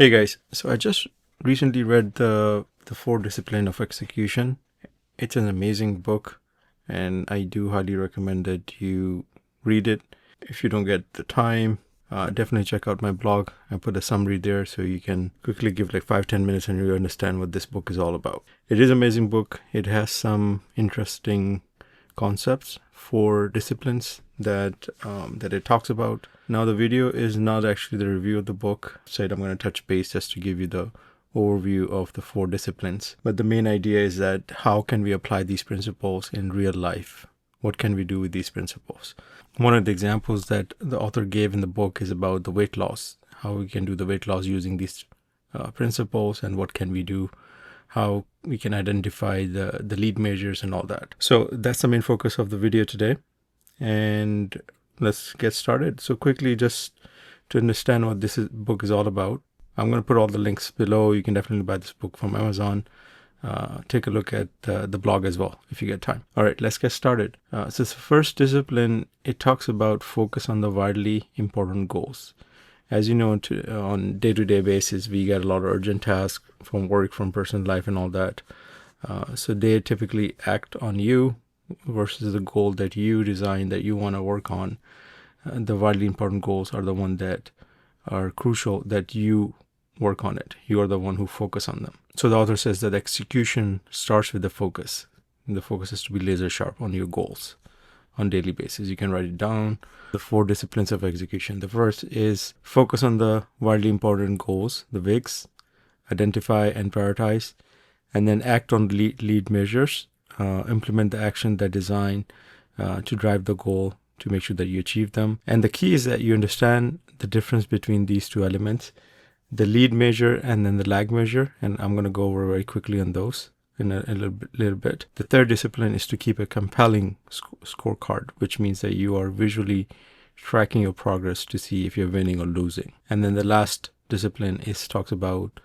Hey guys, so I just recently read the Four Discipline of Execution. It's an amazing book, and I do highly recommend that you read it. If you don't get the time, definitely check out my blog. I put a summary there so you can quickly give like 5-10 minutes and you understand what this book is all about. It is an amazing book. It has some interesting concepts for disciplines that it talks about. Now, the video is not actually the review of the book. I'm going to touch base just to give you the overview of the four disciplines. But the main idea is that how can we apply these principles in real life? What can we do with these principles? One of the examples that the author gave in the book is about the weight loss, how we can do the weight loss using these principles, and what can we do, how we can identify the lead measures and all that. So that's the main focus of the video today. And let's get started. So quickly, just to understand what this book is all about, I'm going to put all the links below. You can definitely buy this book from Amazon. Take a look at the blog as well if you get time. All right, let's get started. So the first discipline, it talks about focus on the widely important goals. As you know, on day-to-day basis, we get a lot of urgent tasks from work, from personal life and all that. So they typically act on you versus the goal that you design, that you want to work on. The widely important goals are the ones that are crucial, that you work on it. You are the one who focus on them. So the author says that execution starts with the focus. And the focus is to be laser sharp on your goals on daily basis. You can write it down. The four disciplines of execution. The first is focus on the widely important goals, the WIGs, identify and prioritize, and then act on the lead measures. Implement the action that design to drive the goal, to make sure that you achieve them. And the key is that you understand the difference between these two elements, the lead measure and then the lag measure. And I'm going to go over very quickly on those in a little bit. The third discipline is to keep a compelling scorecard, which means that you are visually tracking your progress to see if you're winning or losing. And then the last discipline talks about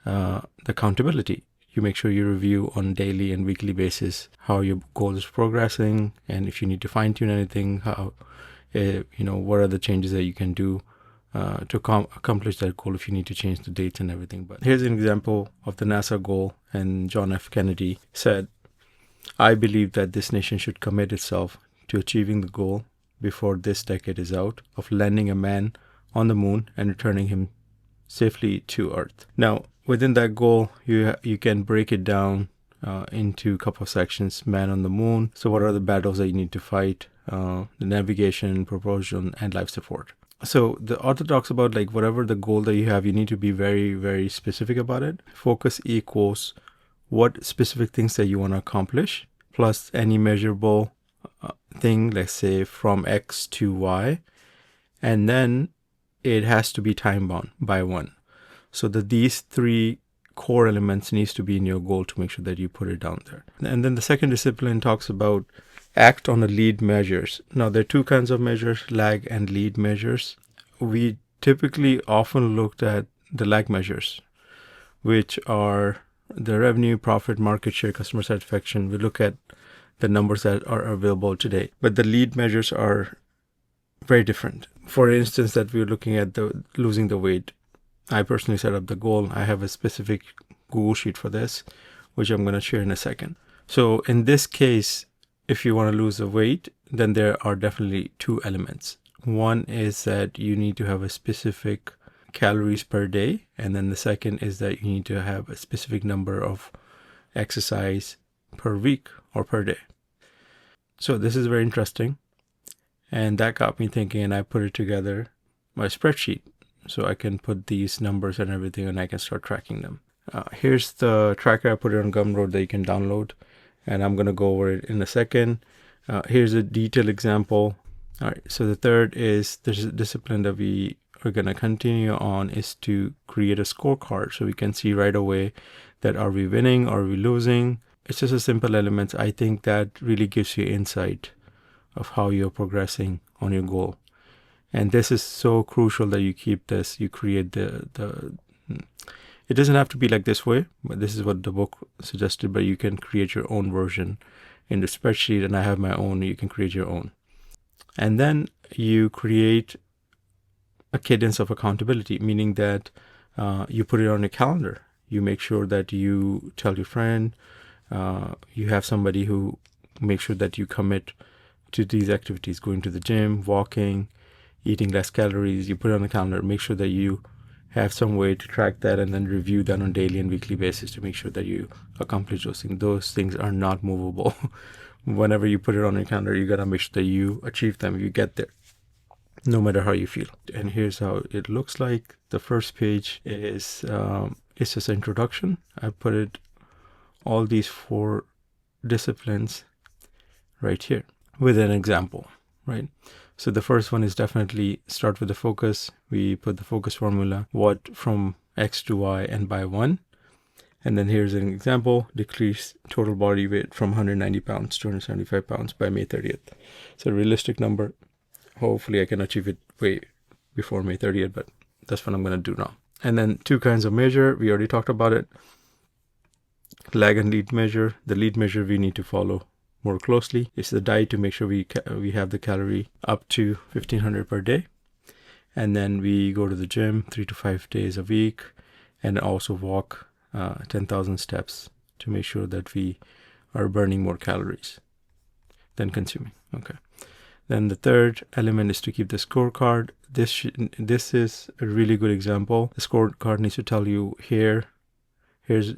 the accountability. You make sure you review on daily and weekly basis how your goal is progressing, and if you need to fine tune anything, how what are the changes that you can do to accomplish that goal, if you need to change the dates and everything. But here's an example of the NASA goal, and John F. Kennedy said, "I believe that this nation should commit itself to achieving the goal before this decade is out of landing a man on the moon and returning him safely to Earth." Now, within that goal, you can break it down into a couple of sections. Man on the moon. So what are the battles that you need to fight? The navigation, propulsion, and life support. So the author talks about like whatever the goal that you have, you need to be very, very specific about it. Focus equals what specific things that you want to accomplish plus any measurable thing, let's say from X to Y. And then it has to be time bound by one. So that these three core elements needs to be in your goal to make sure that you put it down there. And then the second discipline talks about act on the lead measures. Now, there are two kinds of measures, lag and lead measures. We typically often looked at the lag measures, which are the revenue, profit, market share, customer satisfaction. We look at the numbers that are available today. But the lead measures are very different. For instance, that we're looking at the losing the weight. I personally set up the goal. I have a specific Google Sheet for this, which I'm going to share in a second. So in this case, if you want to lose the weight, then there are definitely two elements. One is that you need to have a specific calories per day. And then the second is that you need to have a specific number of exercise per week or per day. So this is very interesting. And that got me thinking, and I put it together, my spreadsheet. So I can put these numbers and everything, and I can start tracking them. Here's the tracker. I put it on Gumroad that you can download, and I'm going to go over it in a second. Here's a detailed example. All right. So the third is there's a discipline that we are going to continue on is to create a scorecard, so we can see right away that are we winning, are we losing. It's just a simple element. I think that really gives you insight of how you're progressing on your goal. And this is so crucial that you keep this, you create it doesn't have to be like this way, but this is what the book suggested, but you can create your own version in the spreadsheet, and I have my own, you can create your own. And then you create a cadence of accountability, meaning that You put it on your calendar. You make sure that you tell your friend, you have somebody who makes sure that you commit to these activities, going to the gym, walking, eating less calories. You put it on the calendar, make sure that you have some way to track that, and then review that on daily and weekly basis to make sure that you accomplish those things. Those things are not movable. Whenever you put it on your calendar, you got to make sure that you achieve them, you get there, no matter how you feel. And here's how it looks like. The first page is it's just an introduction. I put it all these 4 disciplines right here with an example, right? So the first one is definitely start with the focus. We put the focus formula, what from X to Y and by 1. And then here's an example, decrease total body weight from 190 pounds to 175 pounds by May 30th. So a realistic number. Hopefully I can achieve it way before May 30th, but that's what I'm going to do now. And then 2 kinds of measure. We already talked about it. Lag and lead measure. The lead measure we need to follow more closely. It's the diet to make sure we have the calorie up to 1500 per day. And then we go to the gym 3 to 5 days a week, and also walk 10,000 steps to make sure that we are burning more calories than consuming. Okay. Then the third element is to keep the scorecard. This is a really good example. The scorecard needs to tell you here's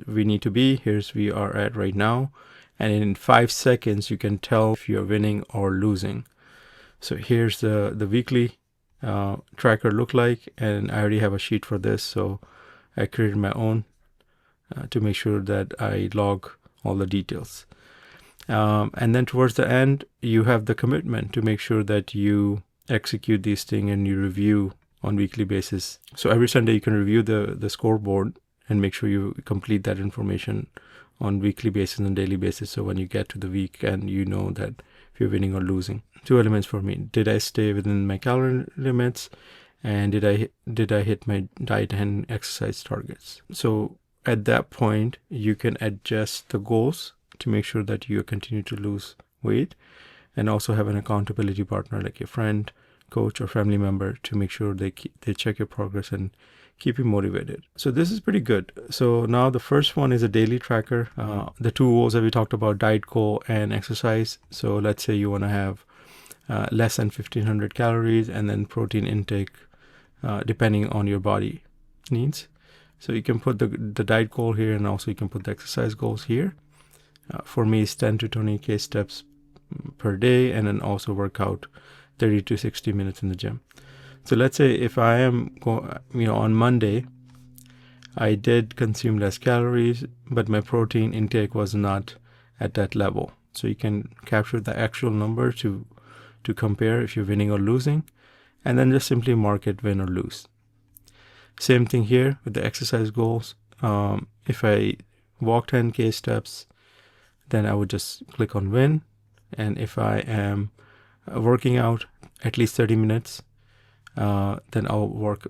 we need to be, here's we are at right now. And in 5 seconds, you can tell if you're winning or losing. So here's the weekly tracker look like, and I already have a sheet for this. So I created my own to make sure that I log all the details. And then towards the end, you have the commitment to make sure that you execute these things and you review on weekly basis. So every Sunday you can review the scoreboard and make sure you complete that information on weekly basis and daily basis. So when you get to the weekend, you know that if you're winning or losing. 2 elements for me. Did I stay within my calorie limits? And did I hit my diet and exercise targets? So at that point, you can adjust the goals to make sure that you continue to lose weight, and also have an accountability partner like your friend, coach, or family member to make sure they check your progress and keep you motivated. So this is pretty good. So now the first one is a daily tracker. The 2 goals that we talked about, diet goal and exercise. So let's say you want to have less than 1500 calories, and then protein intake depending on your body needs. So you can put the diet goal here, and also you can put the exercise goals here. For me, it's 10 to 20k steps per day, and then also work out 30 to 60 minutes in the gym. So let's say if I am on Monday, I did consume less calories, but my protein intake was not at that level. So you can capture the actual number to compare if you're winning or losing, and then just simply mark it win or lose. Same thing here with the exercise goals. If I walk 10k steps, then I would just click on win. And if I am working out at least 30 minutes, then I'll work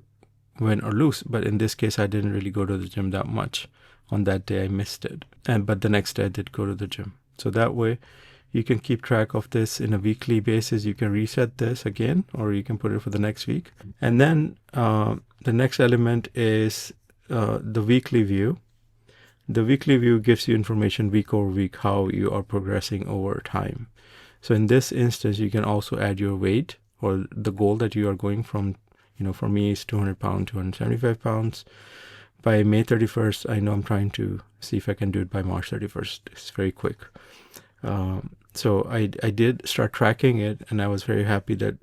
win or lose. But in this case, I didn't really go to the gym that much. On that day, I missed it. But the next day, I did go to the gym. So that way, you can keep track of this in a weekly basis. You can reset this again, or you can put it for the next week. And then the next element is the weekly view. The weekly view gives you information week over week, how you are progressing over time. So in this instance, you can also add your weight or the goal that you are going from. For me, it's 200 pounds, 275 pounds. By May 31st, I know I'm trying to see if I can do it by March 31st. It's very quick. So I did start tracking it, and I was very happy that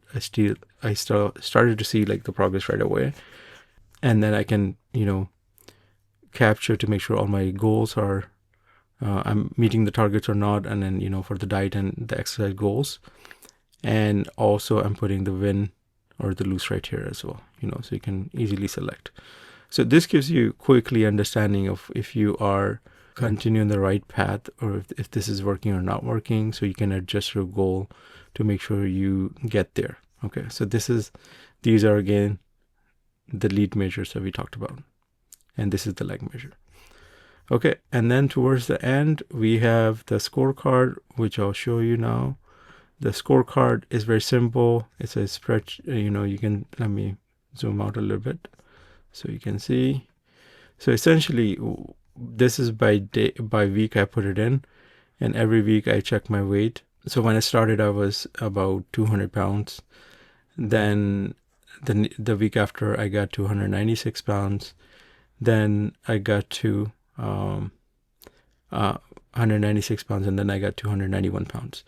I started to see like the progress right away. And then I can, capture to make sure all my goals are, I'm meeting the targets or not. And then, for the diet and the exercise goals. And also I'm putting the win or the lose right here as well, so you can easily select. So this gives you quickly understanding of if you are continuing the right path, or if this is working or not working, so you can adjust your goal to make sure you get there. Okay, so these are again the lead measures that we talked about, and this is the lag measure. Okay, and then towards the end we have the scorecard, which I'll show you now. The scorecard is very simple. It's a spreadsheet. You can, let me zoom out a little bit so you can see. So essentially, this is by week I put it in, and every week I check my weight. So when I started, I was about 200 pounds. Then the week after, I got to 196 pounds. Then I got to 196 pounds, and then I got to 191 pounds.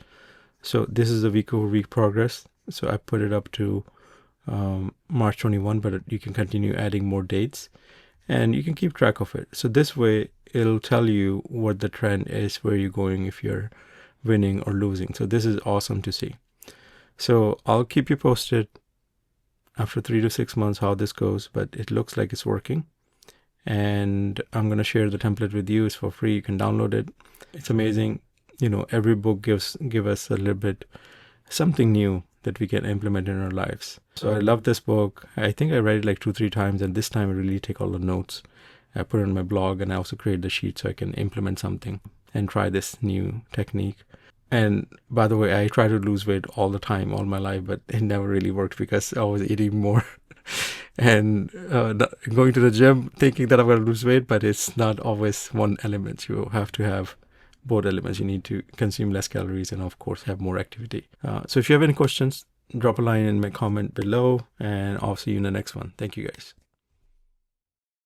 So this is the week over week progress. So I put it up to March 21, but you can continue adding more dates and you can keep track of it. So this way it'll tell you what the trend is, where you're going, if you're winning or losing. So this is awesome to see. So I'll keep you posted after 3 to 6 months how this goes, but it looks like it's working. And I'm going to share the template with you. It's for free. You can download it. It's amazing. Every book give us a little bit something new that we can implement in our lives. So I love this book. I think I read it like 2-3 times, and this time I really take all the notes. I put it on my blog, and I also create the sheet so I can implement something and try this new technique. And by the way, I try to lose weight all the time, all my life, but it never really worked because I was eating more and going to the gym thinking that I'm going to lose weight, but it's not always one element. You have to have both elements. You need to consume less calories and of course have more activity. So if you have any questions, drop a line in my comment below, and I'll see you in the next one. Thank you guys.